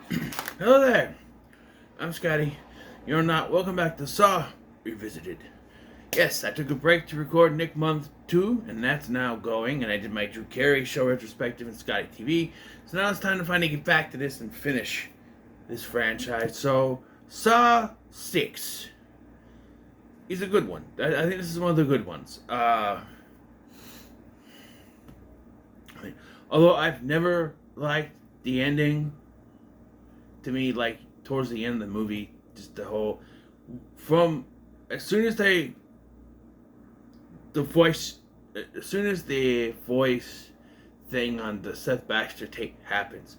Hello there, I'm Scotty. You're not welcome back to Saw Revisited. Yes, I took a break to record Nick Month 2, and that's now going, and I did my Drew Carey show retrospective in Scotty TV. So now it's time to finally get back to this and finish this franchise. So, Saw 6 is a good one. I think this is one of the good ones. Although I've never liked the ending, to me, like towards the end of the movie, just the whole from as soon as as soon as the voice thing on the Seth Baxter tape happens,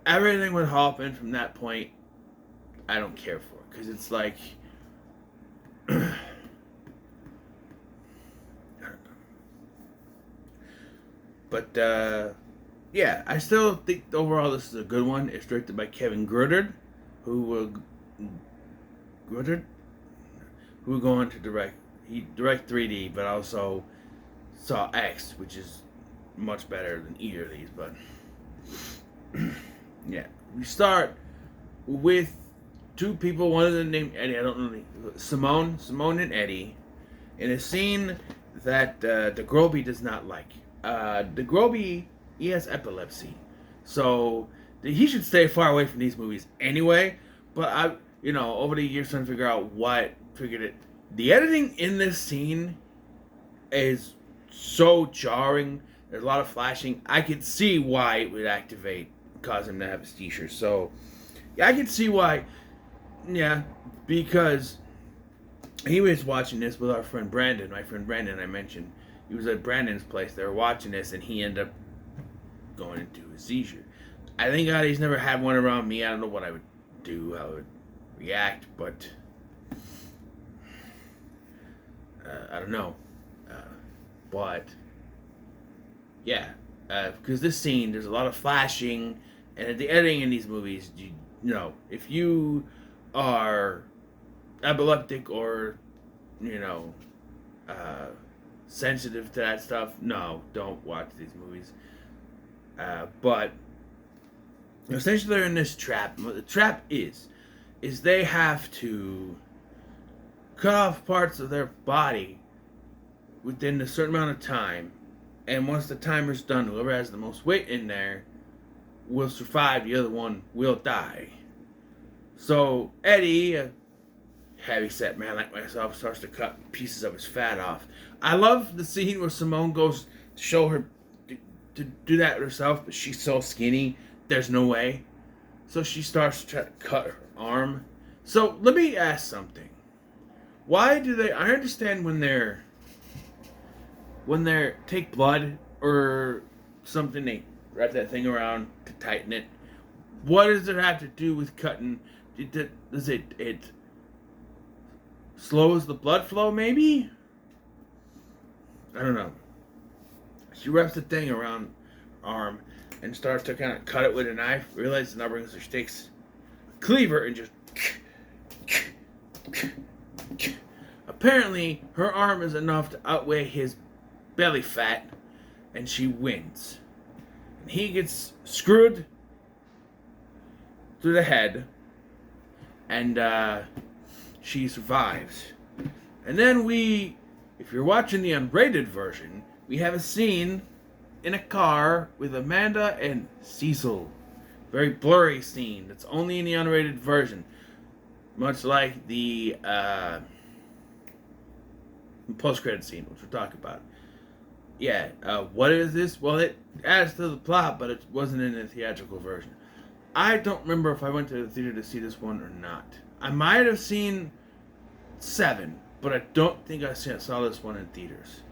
everything with Hoffman from that point, I don't care for, because it's like I don't know. But yeah, I still think overall this is a good one. It's directed by Kevin Grudard, who Grudard, who will go on to direct. He direct 3D, but also Saw X, which is much better than either of these. But yeah, we start with two people. One of them named Eddie. I don't know Simone and Eddie, in a scene that DeGroby does not like. DeGroby, he has epilepsy, so he should stay far away from these movies anyway. But over the years, trying to figure out figured it. The editing in this scene is so jarring. There's a lot of flashing. I could see why it would cause him to have a seizure. So, yeah, I could see why. Yeah, because he was watching this with our friend Brandon. My friend Brandon, I mentioned. He was at Brandon's place. They were watching this, and he ended up going into a seizure. I think God, he's never had one around me. I don't know what I would do, how I would react, but I don't know. But yeah, because this scene, there's a lot of flashing, and at the editing in these movies, you know, if you are epileptic or sensitive to that stuff, no, don't watch these movies. But essentially, they're in this trap. The trap is they have to cut off parts of their body within a certain amount of time, and once the timer's done, whoever has the most weight in there will survive. The other one will die. So Eddie, a heavy-set man like myself, starts to cut pieces of his fat off. I love the scene where Simone goes to show her to do that herself, but she's so skinny, there's no way. So she starts to cut her arm. So let me ask something. Why do they? I understand when they take blood or something, they wrap that thing around to tighten it. What does it have to do with cutting? Does it slows the blood flow? Maybe. I don't know. She wraps the thing around her arm and starts to kind of cut it with a knife. Realizes now brings her sticks, cleaver, and just. Apparently, her arm is enough to outweigh his belly fat, and she wins. And he gets screwed through the head, and she survives. And then if you're watching the unrated version, we have a scene in a car with Amanda and Cecil. Very blurry scene that's only in the unrated version. Much like the post-credit scene, which we'll talk about. Yeah, what is this? Well, it adds to the plot, but it wasn't in the theatrical version. I don't remember if I went to the theater to see this one or not. I might have seen 7, but I don't think I saw this one in theaters.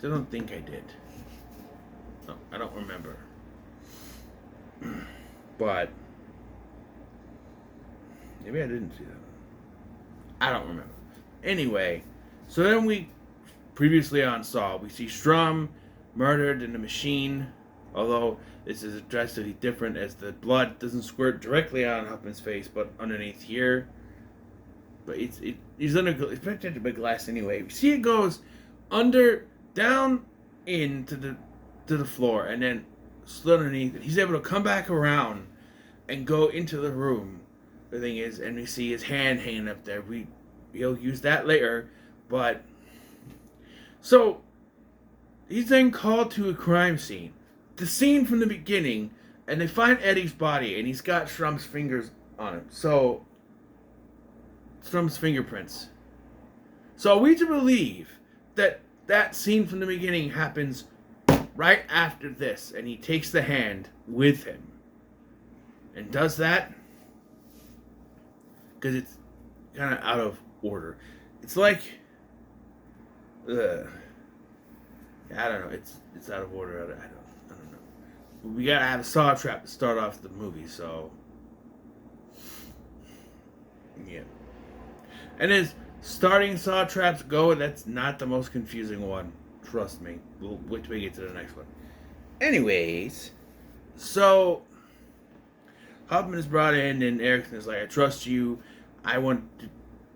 So I don't think I did. No, I don't remember. But maybe I didn't see that. I don't remember. Anyway, so then previously on Saw, we see Strum murdered in a machine, although this is drastically different as the blood doesn't squirt directly on Huffman's face, but underneath here. But it's protected by glass anyway. We see it goes down into the floor, and then slid underneath it. He's able to come back around and go into the room. The thing is, and we see his hand hanging up there. He'll use that later, but so he's then called to a crime scene. The scene from the beginning, and they find Eddie's body, and he's got Strom's fingers on him. So Strom's fingerprints. So are we to believe that that scene from the beginning happens right after this, and he takes the hand with him and does that? Because it's kind of out of order. It's like, I don't know. It's out of order. I don't know. We gotta have a saw trap to start off the movie, so yeah. And as starting saw traps go, that's not the most confusing one. Trust me. We'll wait till we get to the next one. Anyways, so Hoffman is brought in, and Erickson is like, I trust you. I want to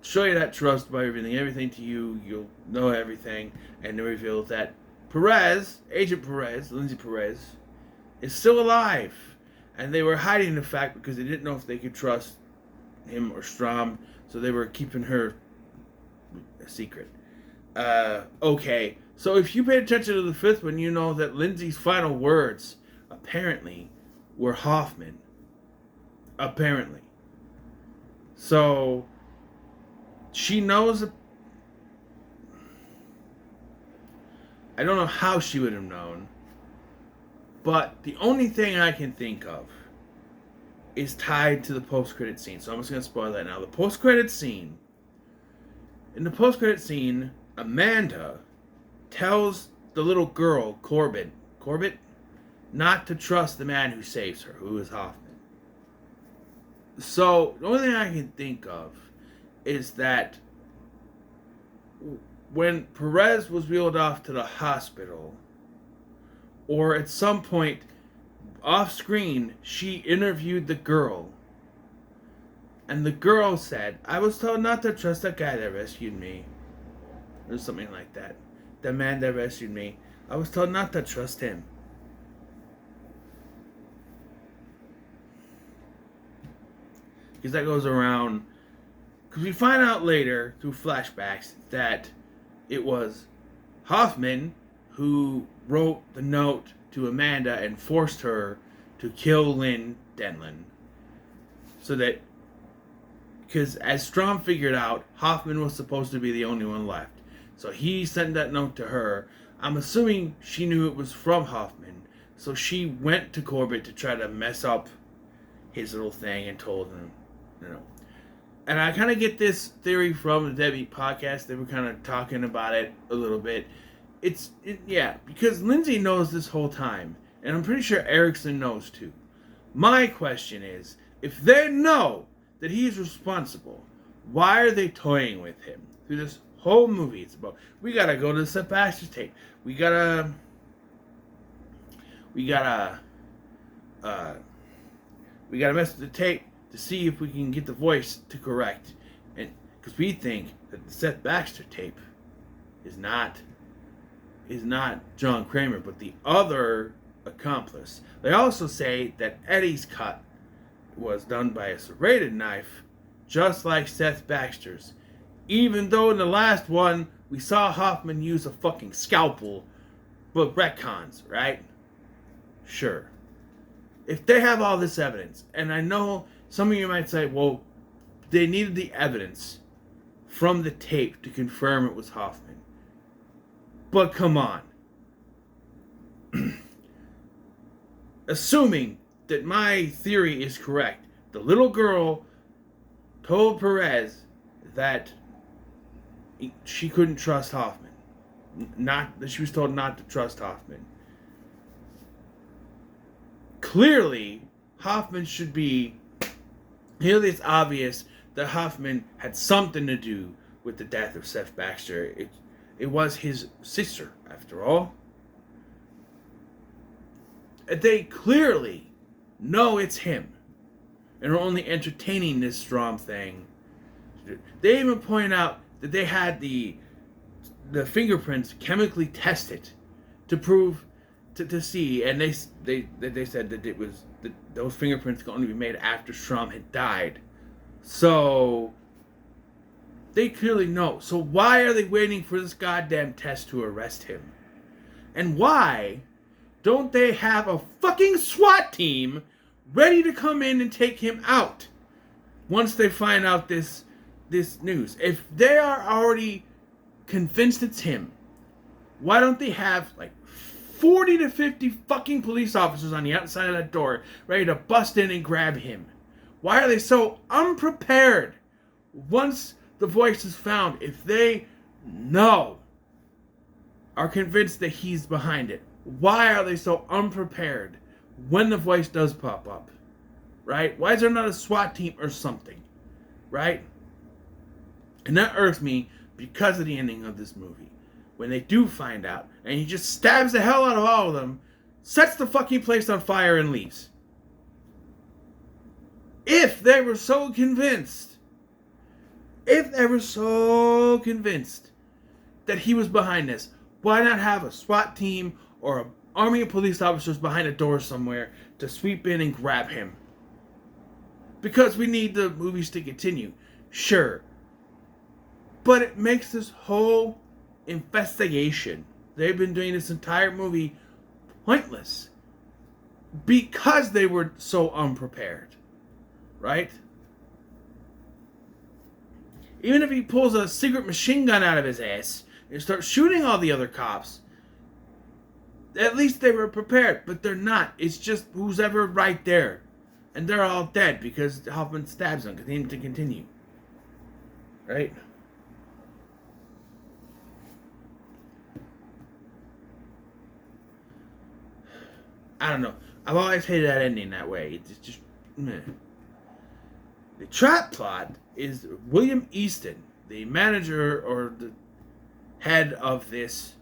show you that trust by revealing everything to you. You'll know everything. And they reveal that Perez, Agent Perez, Lindsay Perez, is still alive. And they were hiding the fact because they didn't know if they could trust him or Strom, so they were keeping her a secret. Okay, so if you paid attention to the fifth one, you know that Lindsay's final words, apparently, were Hoffman. Apparently. So, she knows. I don't know how she would have known, but the only thing I can think of is tied to the post-credit scene. So I'm just going to spoil that now. The post-credit scene. In the post-credit scene, Amanda tells the little girl, Corbett, not to trust the man who saves her, who is Hoffman. So, the only thing I can think of is that when Perez was wheeled off to the hospital, or at some point off screen, she interviewed the girl. And the girl said, I was told not to trust that guy that rescued me. Or something like that. The man that rescued me. I was told not to trust him. Because that goes around. Because we find out later, through flashbacks, that it was Hoffman who wrote the note to Amanda and forced her to kill Lynn Denlin. So that, because as Strom figured out, Hoffman was supposed to be the only one left. So he sent that note to her. I'm assuming she knew it was from Hoffman. So she went to Corbett to try to mess up his little thing and told him, you know. And I kind of get this theory from the Deadbeat podcast. They were kind of talking about it a little bit. Yeah, because Lindsay knows this whole time. And I'm pretty sure Erickson knows too. My question is, if they know that he's responsible, why are they toying with him through this whole movie? It's about, we gotta go to the Seth Baxter tape. We gotta mess with the tape to see if we can get the voice to correct. And because we think that the Seth Baxter tape is not John Kramer, but the other accomplice. They also say that Eddie's cut was done by a serrated knife, just like Seth Baxter's. Even though in the last one, we saw Hoffman use a fucking scalpel, but retcons, right? Sure. If they have all this evidence, and I know some of you might say, well, they needed the evidence from the tape to confirm it was Hoffman. But come on. Assuming that my theory is correct, the little girl told Perez that she couldn't trust Hoffman. Not that she was told not to trust Hoffman. Clearly, it's obvious that Hoffman had something to do with the death of Seth Baxter. It was his sister, after all. They clearly know it's him, and are only entertaining this Strom thing. They even point out that they had the fingerprints chemically tested to prove to see, and they said that it was that those fingerprints could only be made after Schramm had died. So they clearly know. So why are they waiting for this goddamn test to arrest him? And why don't they have a fucking SWAT team ready to come in and take him out once they find out this news? If they are already convinced it's him, why don't they have like 40 to 50 fucking police officers on the outside of that door ready to bust in and grab him? Why are they so unprepared once the voice is found? If they are convinced that he's behind it, why are they so unprepared when the voice does pop up? Right? Why is there not a SWAT team or something? Right? And that irks me because of the ending of this movie. When they do find out, and he just stabs the hell out of all of them, sets the fucking place on fire and leaves. If they were so convinced that he was behind this, why not have a SWAT team or an army of police officers behind a door somewhere to sweep in and grab him? Because we need the movies to continue. Sure. But it makes this whole investigation they've been doing this entire movie pointless. Because they were so unprepared. Right? Even if he pulls a secret machine gun out of his ass and starts shooting all the other cops, at least they were prepared. But they're not. It's just who's ever right there. And they're all dead because Hoffman stabs them because they need to continue. Right? I don't know. I've always hated that ending that way. It's just meh. The trap plot is William Easton, the manager or the head of this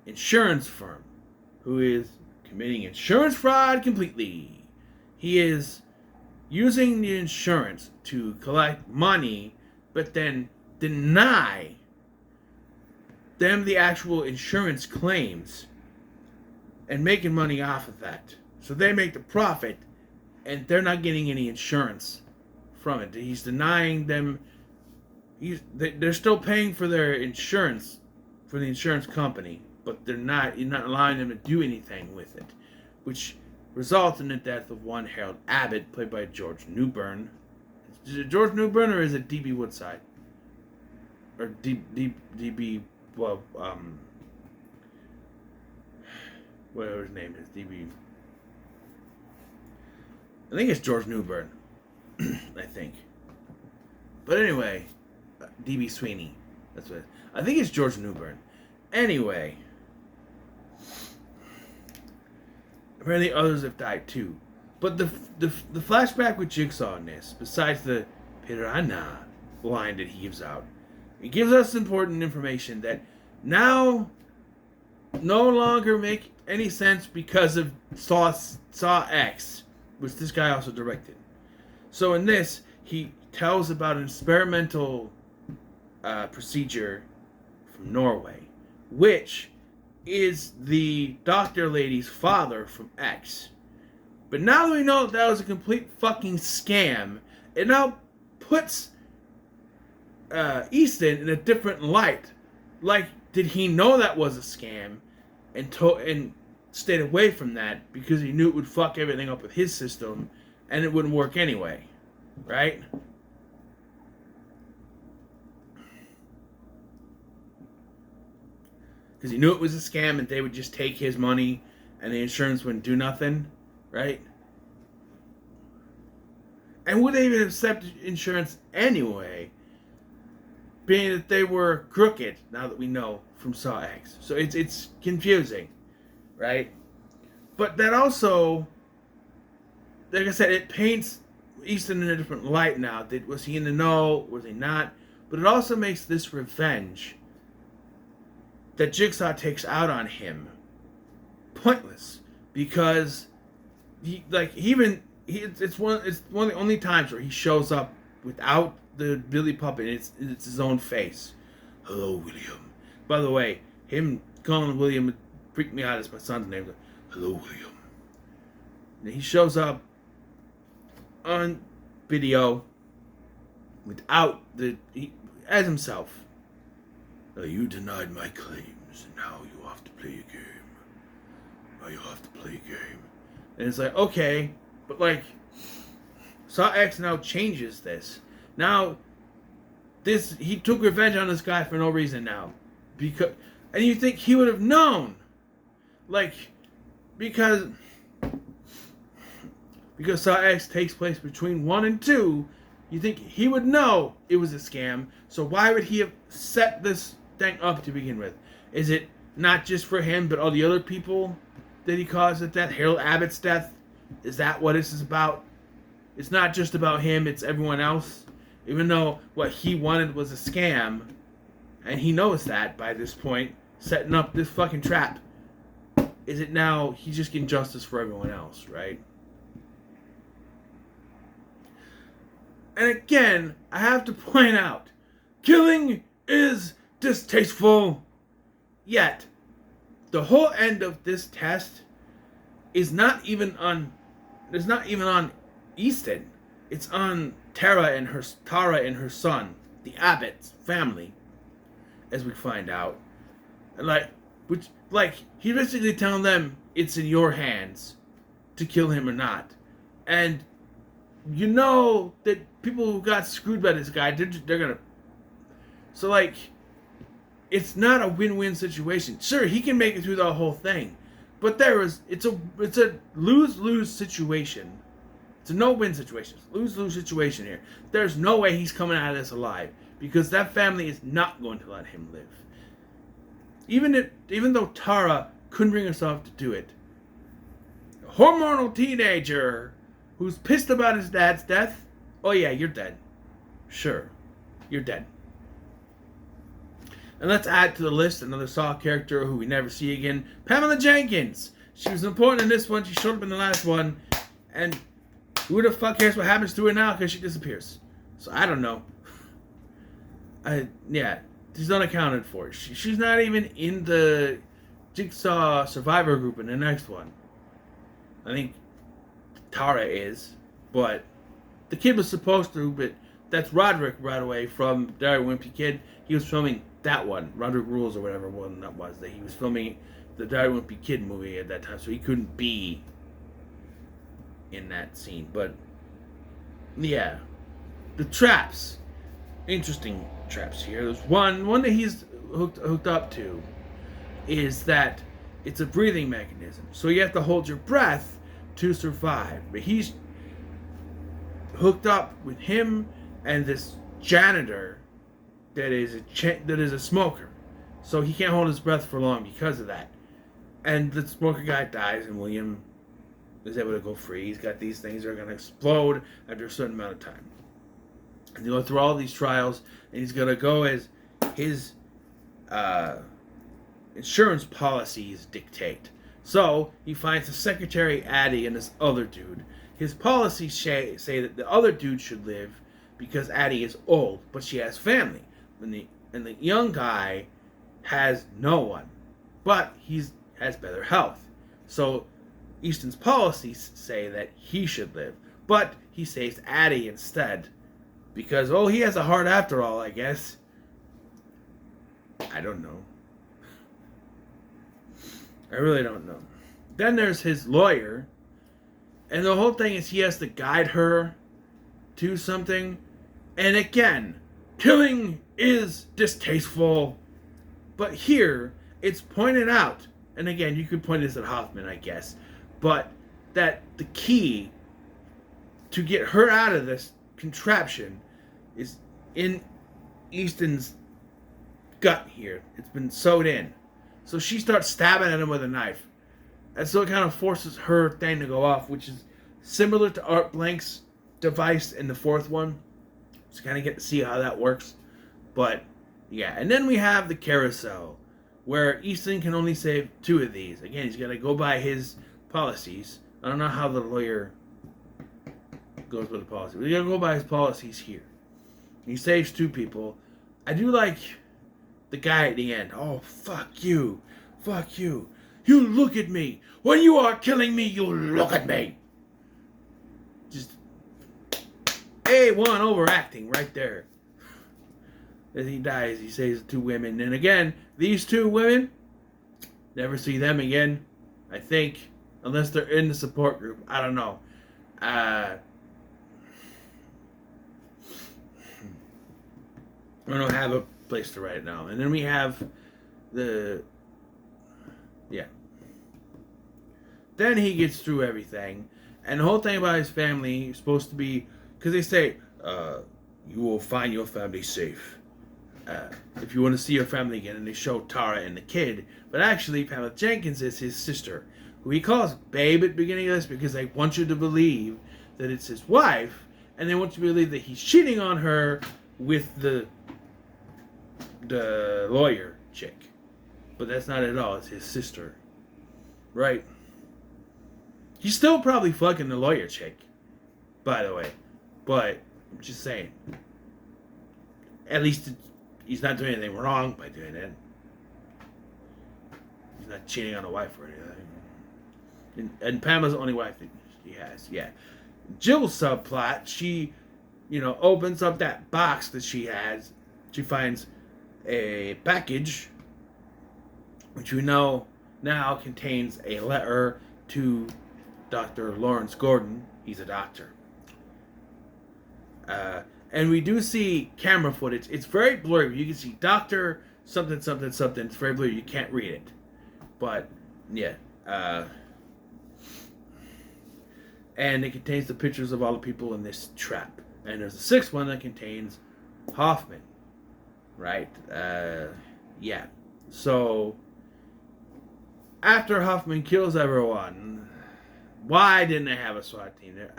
insurance firm, who is committing insurance fraud completely. He is using the insurance to collect money, but then deny them the actual insurance claims and making money off of that. So they make the profit, and they're not getting any insurance from it. He's denying them. They're still paying for their insurance for the insurance company, but you're not allowing them to do anything with it, which results in the death of one Harold Abbott, played by George Newbern. Is it George Newbern or is it D.B. Woodside? Or D.B. Well, whatever his name is, D.B. I think it's George Newbern. I think. But anyway, D.B. Sweeney. That's what I think it's George Newbern. Anyway, apparently others have died too. But the flashback with Jigsaw in this, besides the piranha line that he gives out, it gives us important information that now no longer make any sense because of Saw X, which this guy also directed. So in this, he tells about an experimental procedure from Norway, which is the doctor lady's father from X. But now that we know that was a complete fucking scam, it now puts Easton in a different light. Like, did he know that was a scam and stayed away from that because he knew it would fuck everything up with his system and it wouldn't work anyway, right? Because he knew it was a scam and they would just take his money and the insurance wouldn't do nothing, right? And would they even accept insurance anyway, being that they were crooked, now that we know from Saw X. So it's confusing, right? But that also, like I said, it paints Easton in a different light now. Was he in the know? Was he not? But it also makes this revenge that Jigsaw takes out on him pointless, because it's one of the only times where he shows up without the Billy puppet. It's his own face. Hello, William. By the way, him calling William freaked me out as my son's name. Hello, William. And he shows up on video without as himself. You denied my claims, and now you have to play a game. Now you have to play a game. And it's like, okay, but like, Saw X now changes this. Now, he took revenge on this guy for no reason now. And you think he would have known. Like, because Saw X takes place between 1 and 2, you think he would know it was a scam. So why would he have set this thing up to begin with? Is it not just for him, but all the other people that he caused the death? Harold Abbott's death? Is that what this is about? It's not just about him, it's everyone else. Even though what he wanted was a scam, and he knows that by this point, setting up this fucking trap. Is it now he's just getting justice for everyone else, right? And again, I have to point out, killing is distasteful. Yet, the whole end of this test is not even on Easton. It's on Tara and her son, the Abbott family, as we find out. He's basically telling them it's in your hands to kill him or not. And you know that people who got screwed by this guy, they're gonna. So it's not a win-win situation. Sure, he can make it through the whole thing, but it's a lose-lose situation. It's a no-win situation. Lose-lose situation here. There's no way he's coming out of this alive because that family is not going to let him live. Even though Tara couldn't bring herself to do it, a hormonal teenager who's pissed about his dad's death. Oh yeah, you're dead. Sure, you're dead. And let's add to the list another Saw character who we never see again, Pamela Jenkins. She was important in this one. She showed up in the last one, and who the fuck cares what happens to her now because she disappears? So I don't know. She's unaccounted for. She's not even in the Jigsaw Survivor group in the next one. I think Tara is, but the kid was supposed to, but that's Roderick right away from Diary of a Wimpy Kid. He was filming that one, Roderick Rules or whatever one that was. That he was filming the Diary of a Wimpy Kid movie at that time, so he couldn't be in that scene. But yeah, the traps, interesting traps here. There's one that he's hooked up to is that it's a breathing mechanism, so you have to hold your breath to survive. But he's hooked up with him and this janitor that is a smoker, so he can't hold his breath for long because of that. And the smoker guy dies, and William is able to go free. He's got these things that are going to explode after a certain amount of time. And they go through all these trials, and he's going to go as his insurance policies dictate. So he finds the secretary, Addie, and this other dude. His policies say that the other dude should live because Addie is old, but she has family. And the young guy has no one, but he has better health. So Easton's policies say that he should live, but he saves Addie instead because, he has a heart after all, I guess. I don't know. I really don't know. Then there's his lawyer, and the whole thing is he has to guide her to something. And again, killing is distasteful. But here, it's pointed out, and again, you could point this at Hoffman, I guess, but that the key to get her out of this contraption is in Easton's gut here. It's been sewed in. So she starts stabbing at him with a knife. And so it kind of forces her thing to go off, which is similar to Art Blank's device in the fourth one. So kind of get to see how that works. But, yeah. And then we have the carousel, where Easton can only save 2 of these. Again, he's got to go by his policies. I don't know how the lawyer goes with the policy. But he's got to go by his policies here. He saves 2 people. I do like the guy at the end. Oh, fuck you. Fuck you. You look at me. When you are killing me, you look at me. Just A1 overacting right there. As he dies, he saves 2 women. And again, these 2 women, never see them again, I think. Unless they're in the support group. I don't know. I don't have a place to write it now. And then we have the... Yeah. Then he gets through everything. And the whole thing about his family is supposed to be... Because they say, you will find your family safe. If you want to see your family again. And they show Tara and the kid. But actually, Pamela Jenkins is his sister. Who he calls Babe at the beginning of this because they want you to believe that it's his wife. And they want you to believe that he's cheating on her with the lawyer chick. But that's not at all. It's his sister. Right? He's still probably fucking the lawyer chick. By the way. But, I'm just saying. At least he's not doing anything wrong by doing it. He's not cheating on a wife or anything. And Pamela's the only wife that he has. Yeah. Jill's subplot, she, opens up that box that she has. She finds a package, which we know now contains a letter to Dr. Lawrence Gordon. He's a doctor. And we do see camera footage. It's very blurry. You can see Dr. something, something, something. It's very blurry. You can't read it. But, yeah. And it contains the pictures of all the people in this trap. And there's a 6th one that contains Hoffman. Right? Yeah. So, after Hoffman kills everyone, why didn't they have a SWAT team there?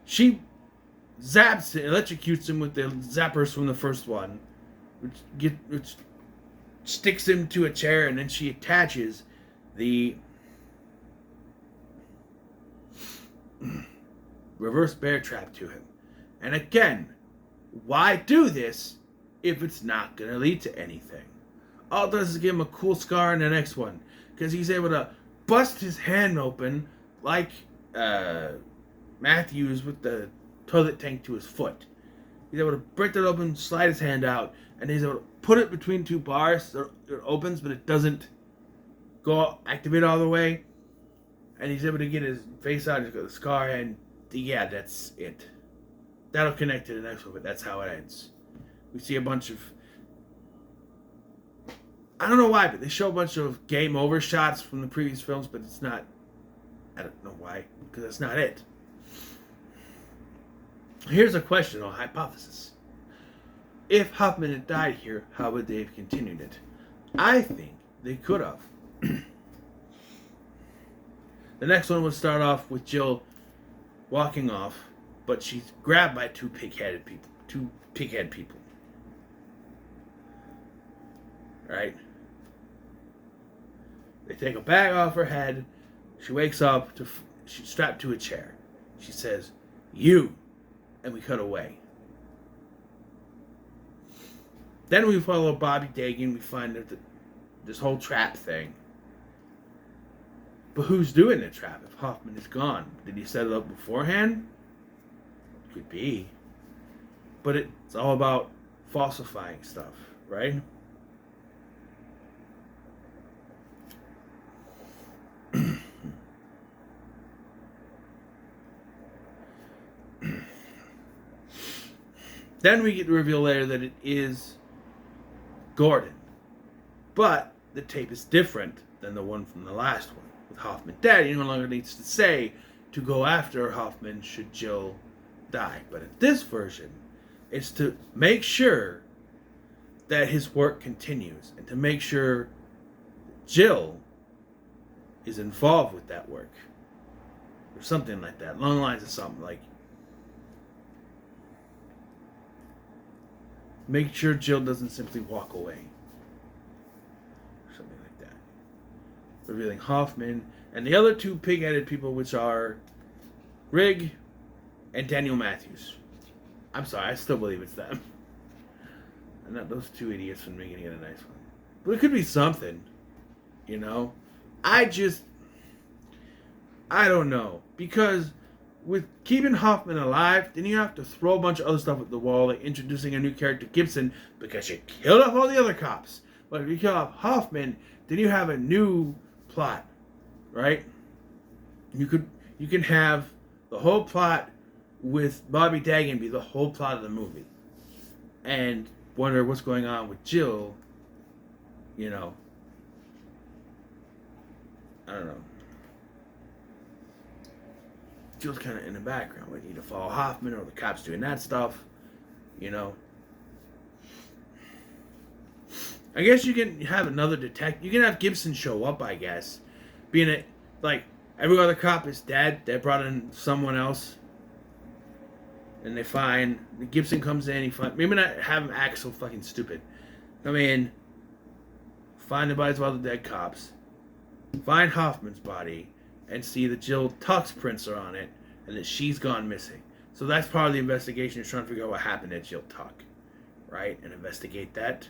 She zaps it, electrocutes him with the zappers from the first one, which sticks him to a chair, and then she attaches the reverse bear trap to him. And again, why do this if it's not going to lead to anything? All it does is give him a cool scar in the next one, because he's able to bust his hand open like Matthews with the toilet tank to his foot. He's able to break that open, slide his hand out, and he's able to put it between 2 bars so it opens, but it doesn't activate all the way. And he's able to get his face out, he's got the scar, and yeah, that's it. That'll connect to the next one, but that's how it ends. We see a bunch of... I don't know why, but they show a bunch of game over shots from the previous films, but it's not... I don't know why, because that's not it. Here's a question or hypothesis. If Hoffman had died here, how would they have continued it? I think they could have. The next one would start off with Jill walking off, but she's grabbed by 2 pig-headed people. 2 pig-head people. Right? They take a bag off her head. She wakes up. She's strapped to a chair. She says, "You." And we cut away. Then we follow Bobby Dagan. We find that this whole trap thing. But who's doing the trap if Hoffman is gone? Did he set it up beforehand? Could be. But it's all about falsifying stuff, right? Then we get the reveal later that it is Gordon. But the tape is different than the one from the last one. With Hoffman dead, he no longer needs to say to go after Hoffman should Jill die. But in this version, it's to make sure that his work continues and to make sure Jill is involved with that work. Or something like that. Along the lines of something like, make sure Jill doesn't simply walk away. Something like that. Revealing Hoffman and the other 2 pig-headed people, which are Rigg and Daniel Matthews. I'm sorry, I still believe it's them. And not those 2 idiots from making it a nice one. But it could be something, I don't know, because with keeping Hoffman alive, then you have to throw a bunch of other stuff at the wall, like introducing a new character, Gibson, because you killed off all the other cops. But if you kill off Hoffman, then you have a new plot, right? You can have the whole plot with Bobby Dagan be the whole plot of the movie, and wonder what's going on with Jill. You know, I don't know. Jill's kind of in the background. We need to follow Hoffman, or the cops doing that stuff. You know. I guess you can have another detective. You can have Gibson show up, I guess. Being it, like, every other cop is dead. They brought in someone else. And they find, Gibson comes in, maybe not have him act so fucking stupid. Come in, find the bodies of all the dead cops, find Hoffman's body, and see that Jill Tuck's prints are on it, and that she's gone missing. So that's part of the investigation, is trying to figure out what happened to Jill Tuck, right? And investigate that.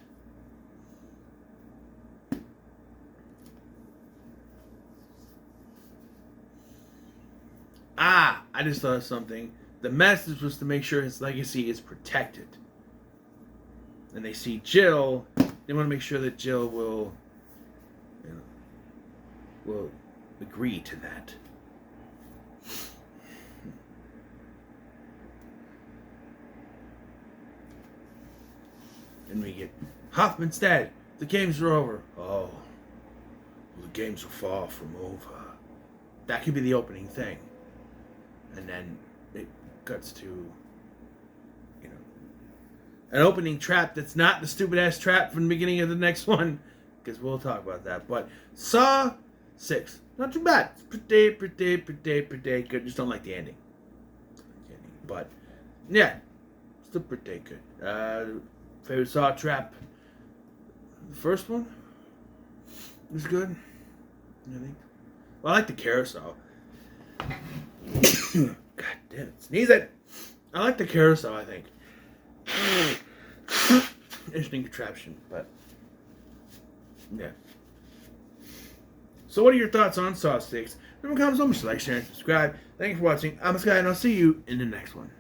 I just thought of something. The message was to make sure his legacy is protected. And they see Jill, they want to make sure that Jill will agree to that. And we get, Hoffman's dead. The games are over. Oh, the games are far from over. That could be the opening thing. And then it cuts to, an opening trap that's not the stupid ass trap from the beginning of the next one, because we'll talk about that. But Saw 6, not too bad. It's pretty good. Just don't like the ending. But yeah, still pretty good. Favorite Saw trap? The first one was good, I think. Well, I like the carousel. God damn it, sneeze it. I like the carousel, I think. Interesting contraption, but yeah. So what are your thoughts on Saw 6? Remember, comment so much, like, share, and subscribe. Thank you for watching. I'm Sky, and I'll see you in the next one.